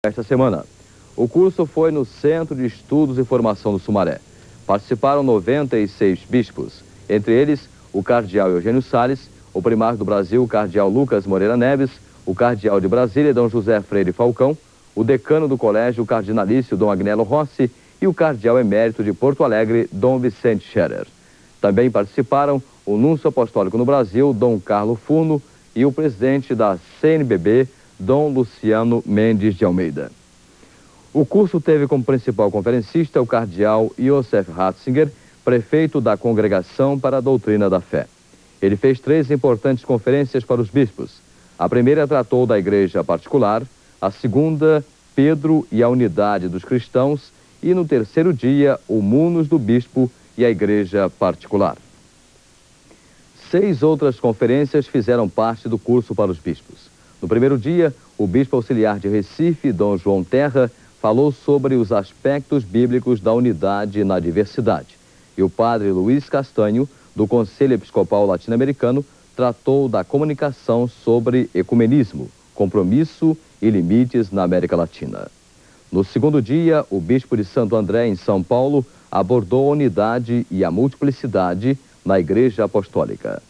esta semana. O curso foi no Centro de Estudos e Formação do Sumaré. Participaram 96 bispos, entre eles o cardeal Eugênio Salles, o primário do Brasil, o cardeal Lucas Moreira Neves, o cardeal de Brasília, Dom José Freire Falcão, o decano do colégio, o cardinalício Dom Agnello Rossi e o cardeal emérito de Porto Alegre, Dom Vicente Scherer. Também participaram o núncio apostólico no Brasil, Dom Carlo Furno, e o presidente da CNBB, Dom Luciano Mendes de Almeida. O curso teve como principal conferencista o cardeal Josef Ratzinger, prefeito da Congregação para a Doutrina da Fé. Ele fez 3 importantes conferências para os bispos. A primeira tratou da igreja particular, a segunda, Pedro e a unidade dos cristãos, e no terceiro dia, o munus do bispo e a igreja particular. 6 outras conferências fizeram parte do curso para os bispos. No primeiro dia, o bispo auxiliar de Recife, Dom João Terra, falou sobre os aspectos bíblicos da unidade na diversidade. E o padre Luiz Castanho, do Conselho Episcopal Latino-Americano, tratou da comunicação sobre ecumenismo, compromisso e limites na América Latina. No segundo dia, o bispo de Santo André, em São Paulo, abordou a unidade e a multiplicidade na Igreja Apostólica.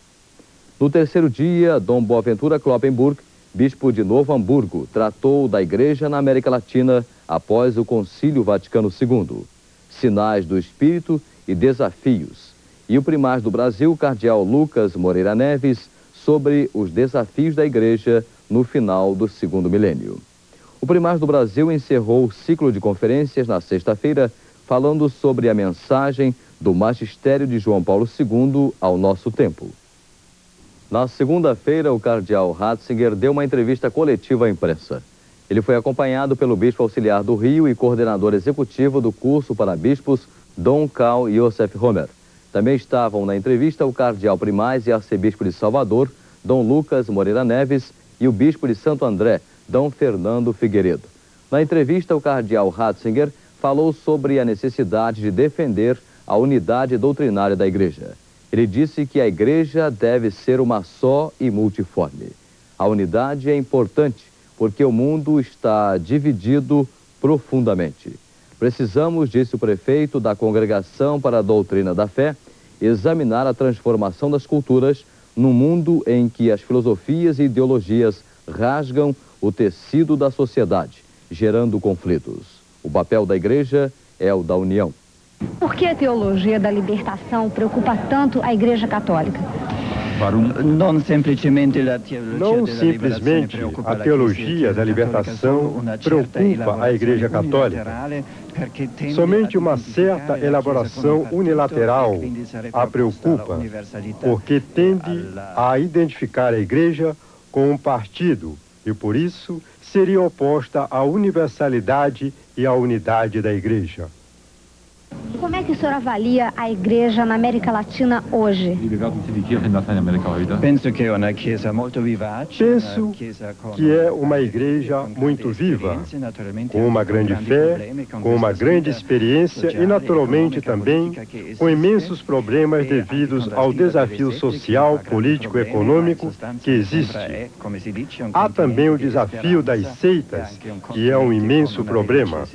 No terceiro dia, Dom Boaventura Kloppenburg, bispo de Novo Hamburgo, tratou da Igreja na América Latina após o Concílio Vaticano II, sinais do Espírito e desafios. E o primário do Brasil, cardeal Lucas Moreira Neves, sobre os desafios da Igreja no final do segundo milênio. O primário do Brasil encerrou o ciclo de conferências na sexta-feira, falando sobre a mensagem do magistério de João Paulo II ao nosso tempo. Na segunda-feira, o cardeal Ratzinger deu uma entrevista coletiva à imprensa. Ele foi acompanhado pelo bispo auxiliar do Rio e coordenador executivo do curso para bispos, Dom Carl Josef Romer. Também estavam na entrevista o cardeal primaz e arcebispo de Salvador, Dom Lucas Moreira Neves, e o bispo de Santo André, Dom Fernando Figueiredo. Na entrevista, o cardeal Ratzinger falou sobre a necessidade de defender a unidade doutrinária da Igreja. Ele disse que a Igreja deve ser uma só e multiforme. A unidade é importante porque o mundo está dividido profundamente. Precisamos, disse o prefeito da Congregação para a Doutrina da Fé, examinar a transformação das culturas num mundo em que as filosofias e ideologias rasgam o tecido da sociedade, gerando conflitos. O papel da Igreja é o da união. Por que a teologia da libertação preocupa tanto a Igreja Católica? Não simplesmente a teologia da libertação preocupa a Igreja Católica. Somente uma certa elaboração unilateral a preocupa, porque tende a identificar a Igreja com um partido e, por isso, seria oposta à universalidade e à unidade da Igreja. Como é que o senhor avalia a Igreja na América Latina hoje? Penso que é uma igreja muito viva, com uma grande fé, com uma grande experiência e, naturalmente, também com imensos problemas devidos ao desafio social, político e econômico que existe. Há também o desafio das seitas, que é um imenso problema.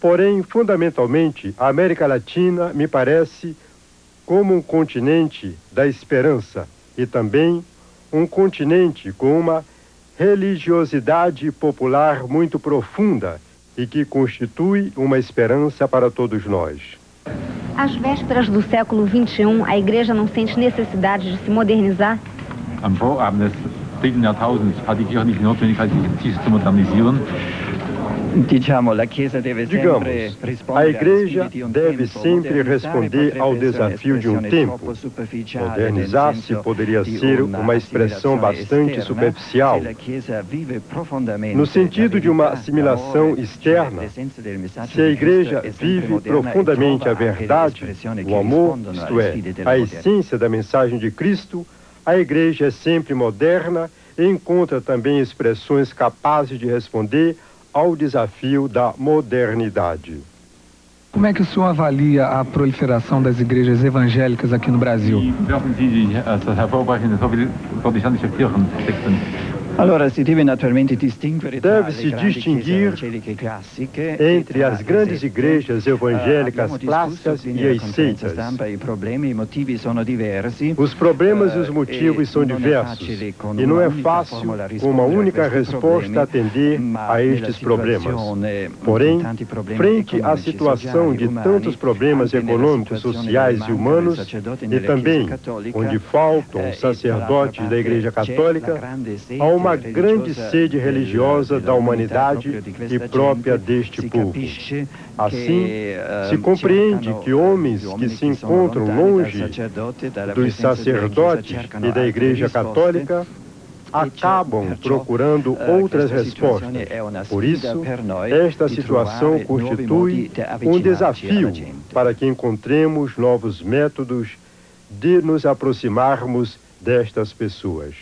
Porém, fundamentalmente, a América Latina me parece como um continente da esperança e também um continente com uma religiosidade popular muito profunda e que constitui uma esperança para todos nós. Às vésperas do século XXI, a Igreja não sente necessidade de se modernizar? Am Vorabend des 3. Jahrtausends hat die Kirche nicht die Notwendigkeit, sich zu modernisieren. Digamos, a Igreja deve sempre responder ao desafio de um tempo. Modernizar-se poderia ser uma expressão bastante superficial, no sentido de uma assimilação externa. Se a Igreja vive profundamente a verdade, o amor, isto é, a essência da mensagem de Cristo, a Igreja é sempre moderna e encontra também expressões capazes de responder ao desafio da modernidade. Como é que o senhor avalia a proliferação das igrejas evangélicas aqui no Brasil? Deve-se distinguir entre as grandes igrejas evangélicas clássicas e as seitas. Os problemas e os motivos são diversos, e não é fácil, com uma única resposta, atender a estes problemas. Porém, frente à situação de tantos problemas econômicos, sociais e humanos, e também onde faltam sacerdotes da Igreja Católica, há uma grande sede religiosa da humanidade e própria deste povo. Assim, se compreende que homens que se encontram longe dos sacerdotes e da Igreja Católica acabam procurando outras respostas. Por isso, esta situação constitui um desafio para que encontremos novos métodos de nos aproximarmos destas pessoas.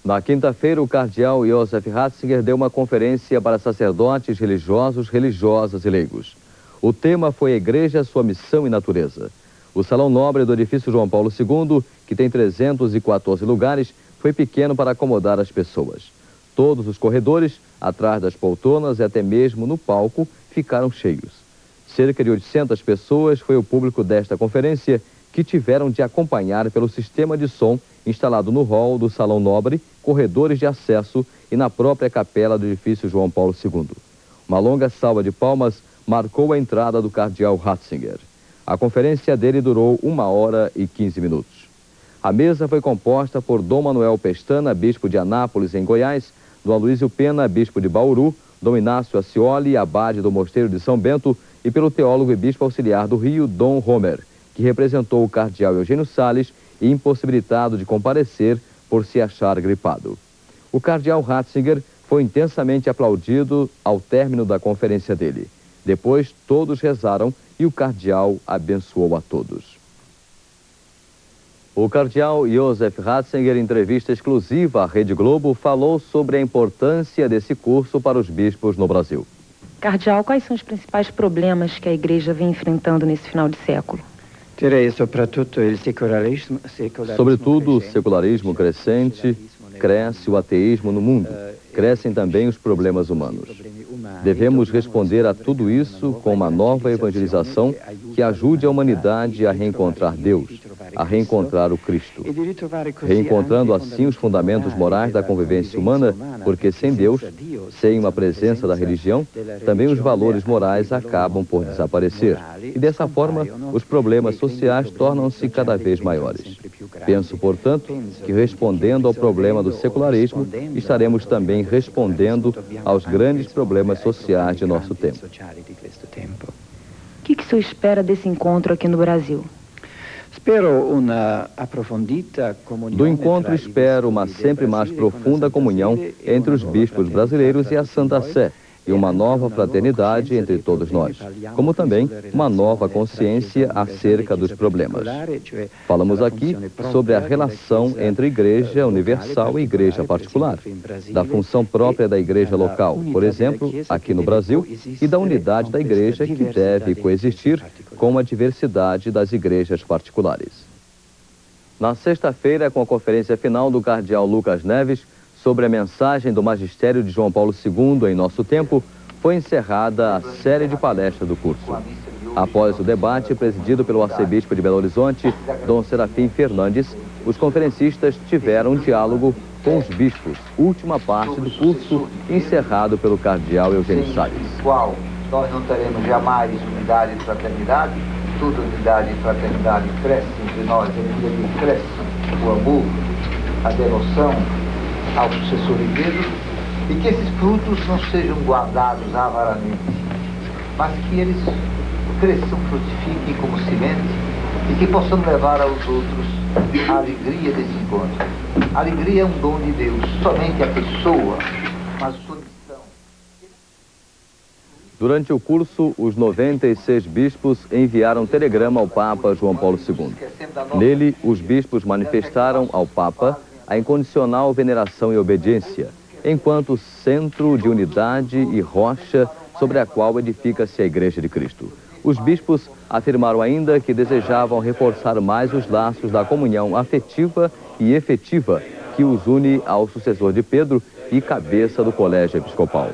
Na quinta-feira, o cardeal Josef Ratzinger deu uma conferência para sacerdotes religiosos, religiosas e leigos. O tema foi a Igreja, sua missão e natureza. O salão nobre do edifício João Paulo II, que tem 314 lugares, foi pequeno para acomodar as pessoas. Todos os corredores, atrás das poltronas e até mesmo no palco, ficaram cheios. Cerca de 800 pessoas foi o público desta conferência, que tiveram de acompanhar pelo sistema de som instalado no hall do Salão Nobre, corredores de acesso e na própria capela do edifício João Paulo II. Uma longa salva de palmas marcou a entrada do cardeal Ratzinger. A conferência dele durou 1h15. A mesa foi composta por Dom Manuel Pestana, bispo de Anápolis, em Goiás, Dom Aloysio Pena, bispo de Bauru, Dom Inácio Ascioli, abade do Mosteiro de São Bento, e pelo teólogo e bispo auxiliar do Rio, Dom Homer, que representou o cardeal Eugênio Salles e impossibilitado de comparecer por se achar gripado. O cardeal Ratzinger foi intensamente aplaudido ao término da conferência dele. Depois, todos rezaram e o cardeal abençoou a todos. O cardeal Josef Ratzinger, em entrevista exclusiva à Rede Globo, falou sobre a importância desse curso para os bispos no Brasil. Cardeal, quais são os principais problemas que a Igreja vem enfrentando nesse final de século? Sobretudo o secularismo crescente, cresce o ateísmo no mundo, crescem também os problemas humanos. Devemos responder a tudo isso com uma nova evangelização que ajude a humanidade a reencontrar Deus, a reencontrar o Cristo. Reencontrando assim os fundamentos morais da convivência humana, porque sem Deus, sem uma presença da religião, também os valores morais acabam por desaparecer. E dessa forma, os problemas sociais tornam-se cada vez maiores. Penso, portanto, que respondendo ao problema do secularismo, estaremos também respondendo aos grandes problemas sociais de nosso tempo. O que o senhor espera desse encontro aqui no Brasil? Do encontro espero uma sempre mais profunda comunhão entre os bispos brasileiros e a Santa Sé, e uma nova fraternidade entre todos nós, como também uma nova consciência acerca dos problemas. Falamos aqui sobre a relação entre Igreja Universal e Igreja Particular, da função própria da Igreja local, por exemplo, aqui no Brasil, e da unidade da Igreja que deve coexistir com a diversidade das igrejas particulares. Na sexta-feira, com a conferência final do cardeal Lucas Neves, sobre a mensagem do magistério de João Paulo II em nosso tempo, foi encerrada a série de palestras do curso. Após o debate presidido pelo arcebispo de Belo Horizonte, Dom Serafim Fernandes, os conferencistas tiveram um diálogo com os bispos, última parte do curso encerrado pelo cardeal Eugênio Salles. Qual nós não teremos jamais unidade e fraternidade, toda unidade e fraternidade cresce entre nós, cresce o amor, a devoção ao sucessor de Deus, e que esses frutos não sejam guardados avaramente, mas que eles cresçam, frutifiquem como semente e que possamos levar aos outros a alegria desse encontro. A alegria é um dom de Deus, somente a pessoa, mas a sua missão. Durante o curso, os 96 bispos enviaram telegrama ao Papa João Paulo II. Nele, os bispos manifestaram ao Papa a incondicional veneração e obediência, enquanto centro de unidade e rocha sobre a qual edifica-se a Igreja de Cristo. Os bispos afirmaram ainda que desejavam reforçar mais os laços da comunhão afetiva e efetiva que os une ao sucessor de Pedro e cabeça do Colégio Episcopal.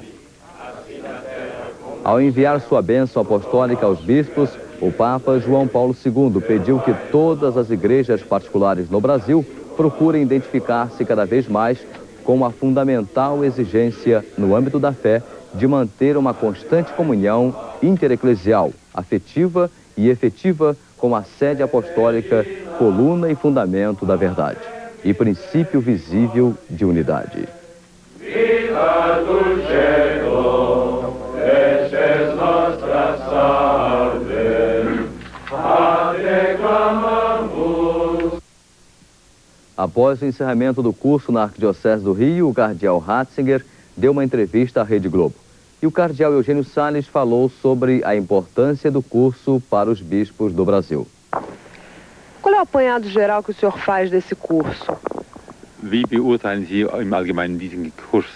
Ao enviar sua bênção apostólica aos bispos, o Papa João Paulo II pediu que todas as igrejas particulares no Brasil procurem identificar-se cada vez mais com a fundamental exigência, no âmbito da fé, de manter uma constante comunhão intereclesial, afetiva e efetiva com a sede apostólica, coluna e fundamento da verdade e princípio visível de unidade. Após o encerramento do curso na Arquidiocese do Rio, o cardeal Ratzinger deu uma entrevista à Rede Globo. E o cardeal Eugênio Salles falou sobre a importância do curso para os bispos do Brasil. Qual é o apanhado geral que o senhor faz desse curso? Wie beurteilen Sie im Allgemeinen diesen Kurs?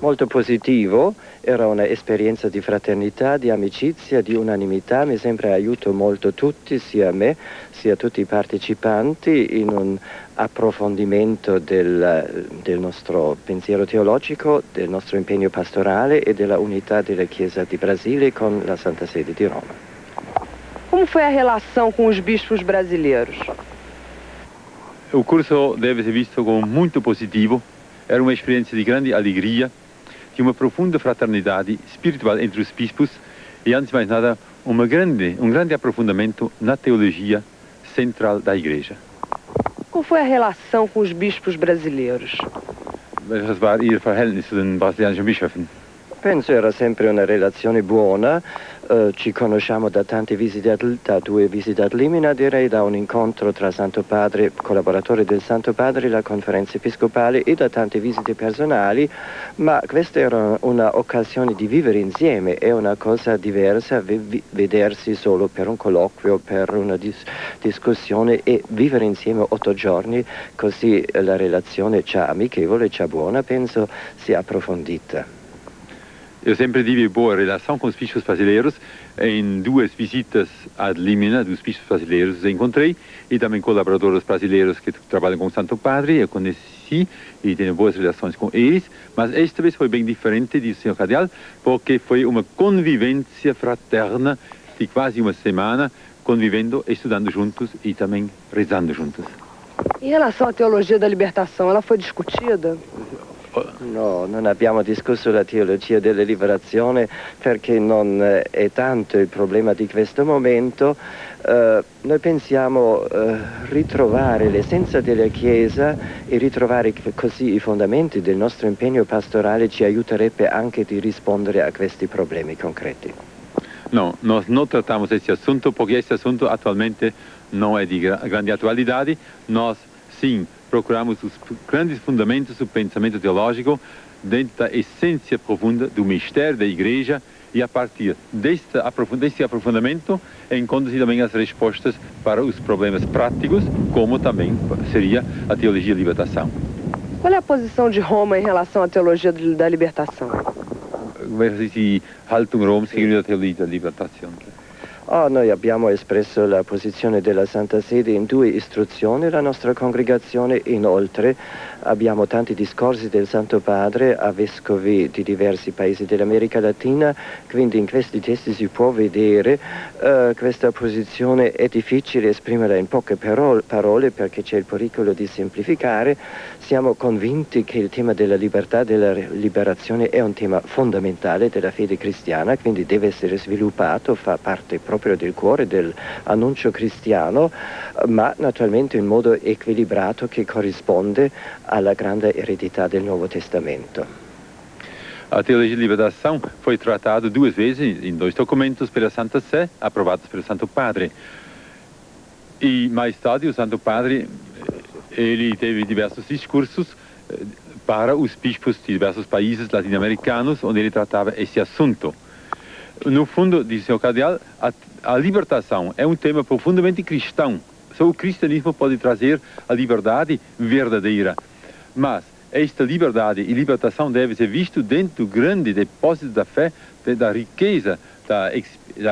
Molto positivo, era un'esperienza di fraternità, di amicizia, di unanimità, mi sembra aiuto molto tutti, sia me, sia tutti i partecipanti, in un approfondimento del nostro pensiero teologico, del nostro impegno pastorale e della unità della Chiesa di Brasile con la Santa Sede di Roma. Como foi a relação com os bispos brasileiros? O curso deve ser visto como muito positivo, era uma experiência de grande alegria, de uma profunda fraternidade espiritual entre os bispos e, antes de mais nada, um grande aprofundamento na teologia central da Igreja. Qual foi a relação com os bispos brasileiros? Welches war Ihr Verhältnis zu den brasilianischen Bischöfen? Penso era sempre una relazione buona, ci conosciamo da due visite ad Limina, direi da un incontro tra Santo Padre, collaboratore del Santo Padre, la conferenza episcopale e da tante visite personali, ma questa era un'occasione di vivere insieme, è una cosa diversa vedersi solo per un colloquio, per una discussione e vivere insieme 8 giorni, così la relazione già amichevole, già buona, penso sia approfondita. Eu sempre tive boa relação com os bispos brasileiros. Em 2 visitas ad Limina dos bispos brasileiros encontrei e também colaboradores brasileiros que trabalham com o Santo Padre. Eu conheci e tenho boas relações com eles, mas esta vez foi bem diferente, disse o senhor cardeal, porque foi uma convivência fraterna de quase uma semana, convivendo, estudando juntos e também rezando juntos. Em relação à teologia da libertação, ela foi discutida? No, non abbiamo discusso la teologia della liberazione perché non è tanto il problema di questo momento. Noi pensiamo ritrovare l'essenza della Chiesa e ritrovare così i fondamenti del nostro impegno pastorale ci aiuterebbe anche di rispondere a questi problemi concreti. No, nós não tratamos esse assunto porque esse assunto atualmente não é de grande atualidade. Nós, sim, procuramos os grandes fundamentos do pensamento teológico dentro da essência profunda do mistério da Igreja e a partir desse aprofundamento encontram-se também as respostas para os problemas práticos, como também seria a teologia da libertação. Qual é a posição de Roma em relação à teologia da libertação? Welche ist die Haltung Roms gegenüber der Theologie der Libertation? Noi abbiamo espresso la posizione della Santa Sede in 2 istruzioni, la nostra congregazione. Inoltre abbiamo tanti discorsi del Santo Padre a vescovi di diversi paesi dell'America Latina, quindi in questi testi si può vedere questa posizione. È difficile esprimerla in poche parole perché c'è il pericolo di semplificare. Siamo convinti che il tema della libertà, della liberazione è un tema fondamentale della fede cristiana, quindi deve essere sviluppato, fa parte proprio del cuore dell'annuncio cristiano, ma naturalmente in modo equilibrato che corrisponde alla grande eredità del Nuovo Testamento. A teologia da libertação foi tratada 2 vezes em 2 documentos pela Santa Sé, aprovados pelo Santo Padre. E mais tarde o Santo Padre ele teve diversos discursos para os bispos de diversos países latino-americanos, onde ele tratava esse assunto. No fundo, disse o senhor cardeal, a libertação é um tema profundamente cristão. Só o cristianismo pode trazer a liberdade verdadeira. Mas esta liberdade e libertação deve ser visto dentro do grande depósito da fé, da riqueza da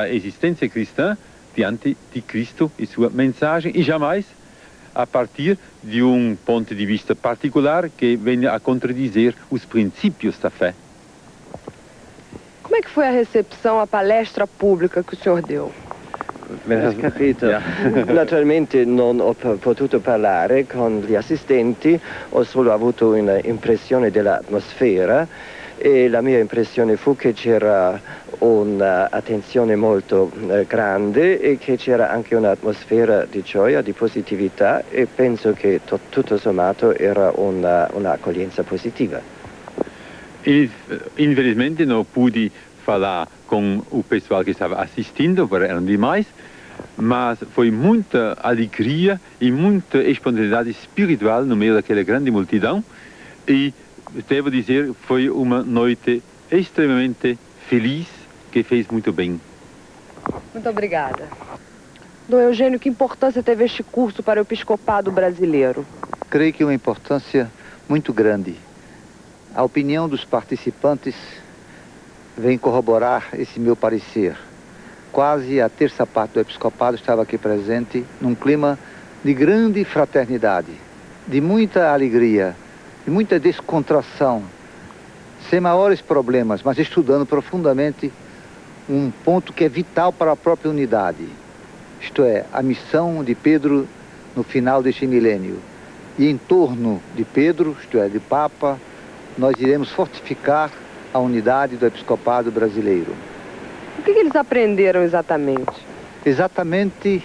existência cristã diante de Cristo e sua mensagem, e jamais a partir de ponto de vista particular que venha a contradizer os princípios da fé. Como é que foi a recepção, a palestra pública que o senhor deu? Capito. Naturalmente non ho potuto parlare con gli assistenti, ho solo avuto un'impressione dell'atmosfera e la mia impressione fu che c'era un'attenzione molto grande e che c'era anche un'atmosfera di gioia, di positività, e penso che tutto sommato era un'accoglienza positiva. Infelizmente não pude falar com o pessoal que estava assistindo, porque eram demais, mas foi muita alegria e muita espontaneidade espiritual no meio daquela grande multidão, e devo dizer, foi uma noite extremamente feliz, que fez muito bem. Muito obrigada. Dom Eugênio, que importância teve este curso para o episcopado brasileiro? Creio que uma importância muito grande. A opinião dos participantes vem corroborar esse meu parecer. Quase a terça parte do episcopado estava aqui presente num clima de grande fraternidade, de muita alegria, de muita descontração, sem maiores problemas, mas estudando profundamente um ponto que é vital para a própria unidade, isto é, a missão de Pedro no final deste milênio. E em torno de Pedro, isto é, de Papa, nós iremos fortificar a unidade do episcopado brasileiro. O que eles aprenderam exatamente? Exatamente,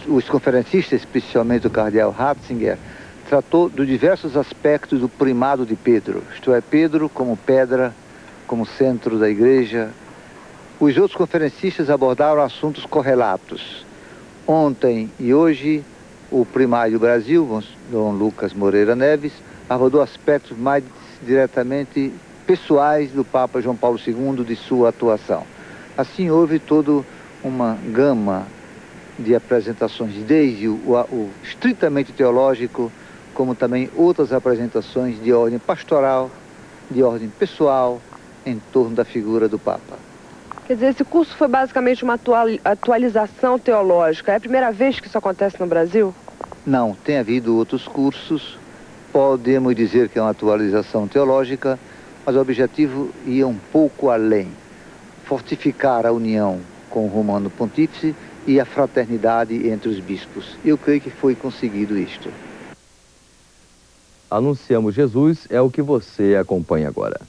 os conferencistas, especialmente o cardeal Ratzinger, tratou de diversos aspectos do primado de Pedro, isto é, Pedro como pedra, como centro da igreja. Os outros conferencistas abordaram assuntos correlatos. Ontem e hoje, o primário do Brasil, Dom Lucas Moreira Neves, abordou aspectos mais diretamente pessoais do Papa João Paulo II, de sua atuação. Assim, houve toda uma gama de apresentações, desde o estritamente teológico, como também outras apresentações de ordem pastoral, de ordem pessoal, em torno da figura do Papa. Quer dizer, esse curso foi basicamente uma atualização teológica. É a primeira vez que isso acontece no Brasil? Não, tem havido outros cursos. Podemos dizer que é uma atualização teológica, mas o objetivo ia um pouco além. Fortificar a união com o Romano Pontífice e a fraternidade entre os bispos. Eu creio que foi conseguido isto. Anunciamos Jesus é o que você acompanha agora.